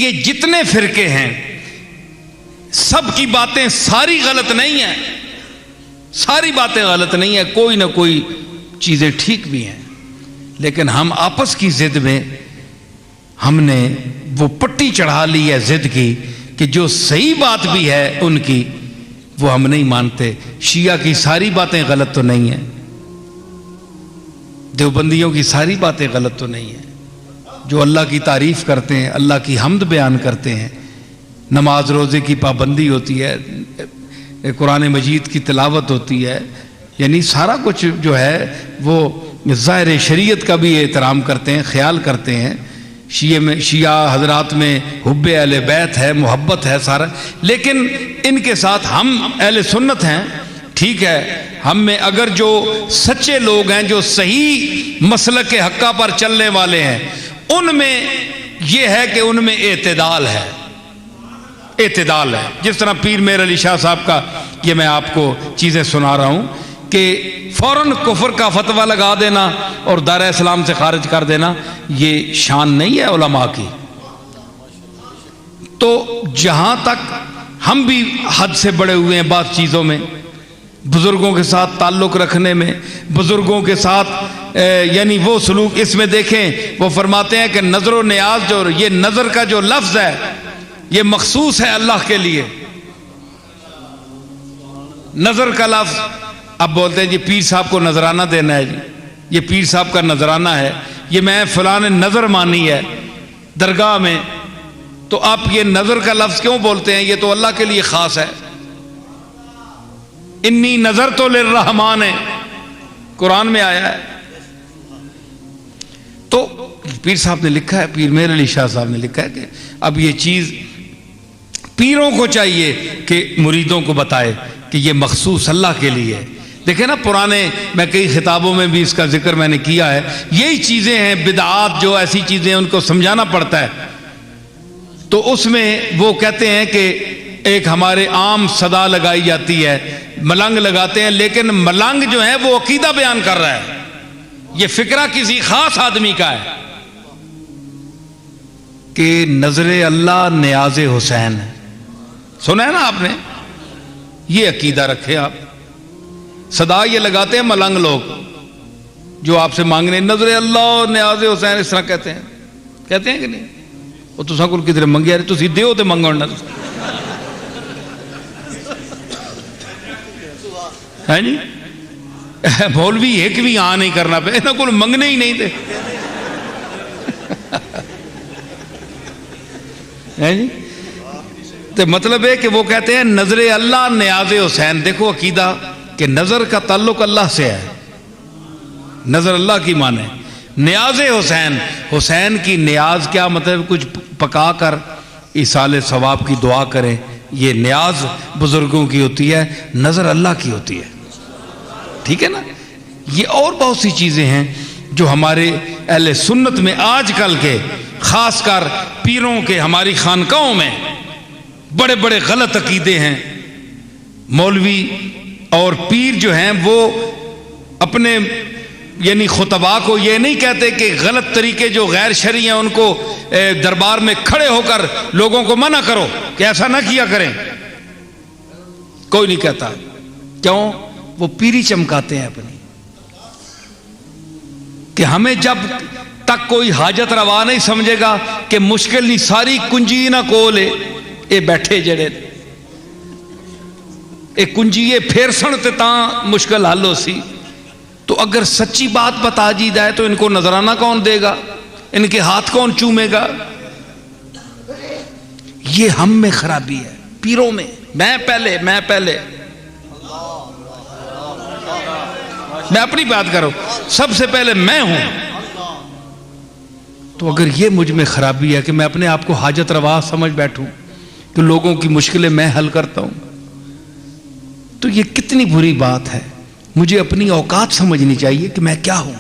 یہ جتنے فرقے ہیں سب کی باتیں ساری غلط نہیں ہیں، ساری باتیں غلط نہیں ہیں، کوئی نہ کوئی چیزیں ٹھیک بھی ہیں، لیکن ہم آپس کی ضد میں ہم نے وہ پٹی چڑھا لی ہے ضد کی کہ جو صحیح بات بھی ہے ان کی وہ ہم نہیں مانتے۔ شیعہ کی ساری باتیں غلط تو نہیں ہیں، دیوبندیوں کی ساری باتیں غلط تو نہیں ہیں، جو اللہ کی تعریف کرتے ہیں، اللہ کی حمد بیان کرتے ہیں، نماز روزے کی پابندی ہوتی ہے، قرآن مجید کی تلاوت ہوتی ہے، یعنی سارا کچھ جو ہے وہ ظاہر شریعت کا بھی احترام کرتے ہیں، خیال کرتے ہیں۔ شیعہ حضرات میں حب اہل بیت ہے، محبت ہے سارا، لیکن ان کے ساتھ ہم اہل سنت ہیں، ٹھیک ہے، ہم میں اگر جو سچے لوگ ہیں، جو صحیح مسلک کے حقہ پر چلنے والے ہیں، ان میں یہ ہے کہ ان میں اعتدال ہے، اعتدال ہے۔ جس طرح پیر میر علی شاہ صاحب کا یہ میں آپ کو چیزیں سنا رہا ہوں کہ فوراً کفر کا فتویٰ لگا دینا اور دار اسلام سے خارج کر دینا، یہ شان نہیں ہے علماء کی۔ تو جہاں تک ہم بھی حد سے بڑے ہوئے ہیں بعض چیزوں میں، بزرگوں کے ساتھ تعلق رکھنے میں، بزرگوں کے ساتھ یعنی وہ سلوک، اس میں دیکھیں وہ فرماتے ہیں کہ نظر و نیاز، جو یہ نظر کا جو لفظ ہے یہ مخصوص ہے اللہ کے لیے، نظر کا لفظ۔ اب بولتے ہیں جی پیر صاحب کو نذرانہ دینا ہے، جی یہ پیر صاحب کا نذرانہ ہے، یہ میں فلاں نے نظر مانی ہے درگاہ میں، تو آپ یہ نظر کا لفظ کیوں بولتے ہیں؟ یہ تو اللہ کے لیے خاص ہے۔ انی نظر تو للرحمان ہے، قرآن میں آیا ہے۔ تو پیر صاحب نے لکھا ہے، پیر میر علی شاہ صاحب نے لکھا ہے کہ اب یہ چیز پیروں کو چاہیے کہ مریدوں کو بتائے کہ یہ مخصوص اللہ کے لیے ہے۔ دیکھیں نا پرانے، میں کئی خطابوں میں بھی اس کا ذکر میں نے کیا ہے، یہی چیزیں ہیں بدعات، جو ایسی چیزیں ان کو سمجھانا پڑتا ہے۔ تو اس میں وہ کہتے ہیں کہ ایک ہمارے عام صدا لگائی جاتی ہے، ملنگ لگاتے ہیں، لیکن ملنگ جو ہے وہ عقیدہ بیان کر رہا ہے، یہ فکرہ کسی خاص آدمی کا ہے کہ نظر اللہ نیاز حسین، سنا ہے نا آپ نے؟ یہ عقیدہ رکھے آپ۔ صدا یہ لگاتے ہیں ملنگ لوگ جو آپ سے مانگنے، نظر اللہ نیاز حسین، اس طرح کہتے ہیں کہ نہیں؟ وہ تو سکول کدھر منگیا رہے، تسی دیو تے منگو نہ ہے جی، مولوی ایک بھی آن نہیں کرنا پہ، انہوں کو منگنے ہی نہیں تھے ہے جی۔ تو مطلب ہے کہ وہ کہتے ہیں نظر اللہ نیاز حسین۔ دیکھو عقیدہ کہ نظر کا تعلق اللہ سے ہے، نظر اللہ کی مانے، نیاز حسین، حسین کی نیاز کیا مطلب؟ کچھ پکا کر ایصال ثواب کی دعا کریں، یہ نیاز بزرگوں کی ہوتی ہے، نظر اللہ کی ہوتی ہے، ٹھیک ہے نا؟ یہ اور بہت سی چیزیں ہیں جو ہمارے اہل سنت میں آج کل کے، خاص کر پیروں کے، ہماری خانقاہوں میں بڑے بڑے غلط عقیدے ہیں۔ مولوی اور پیر جو ہیں وہ اپنے یعنی خطباء کو یہ نہیں کہتے کہ غلط طریقے جو غیر شرعی ہیں ان کو دربار میں کھڑے ہو کر لوگوں کو منع کرو کہ ایسا نہ کیا کریں، کوئی نہیں کہتا۔ کیوں؟ وہ پیری چمکاتے ہیں اپنی، کہ ہمیں جب تک کوئی حاجت روا نہیں سمجھے گا کہ مشکل نہیں، ساری کنجی نہ کولے اے بیٹھے جڑے اے کنجیے پھر سن تے تاں مشکل حل ہو سی۔ تو اگر سچی بات بتا جی جائے تو ان کو نذرانہ کون دے گا؟ ان کے ہاتھ کون چومے گا؟ یہ ہم میں خرابی ہے، پیروں میں۔ میں اپنی بات کروں، سب سے پہلے میں ہوں۔ تو اگر یہ مجھ میں خرابی ہے کہ میں اپنے آپ کو حاجت روا سمجھ بیٹھوں کہ لوگوں کی مشکلیں میں حل کرتا ہوں، تو یہ کتنی بری بات ہے۔ مجھے اپنی اوقات سمجھنی چاہیے کہ میں کیا ہوں۔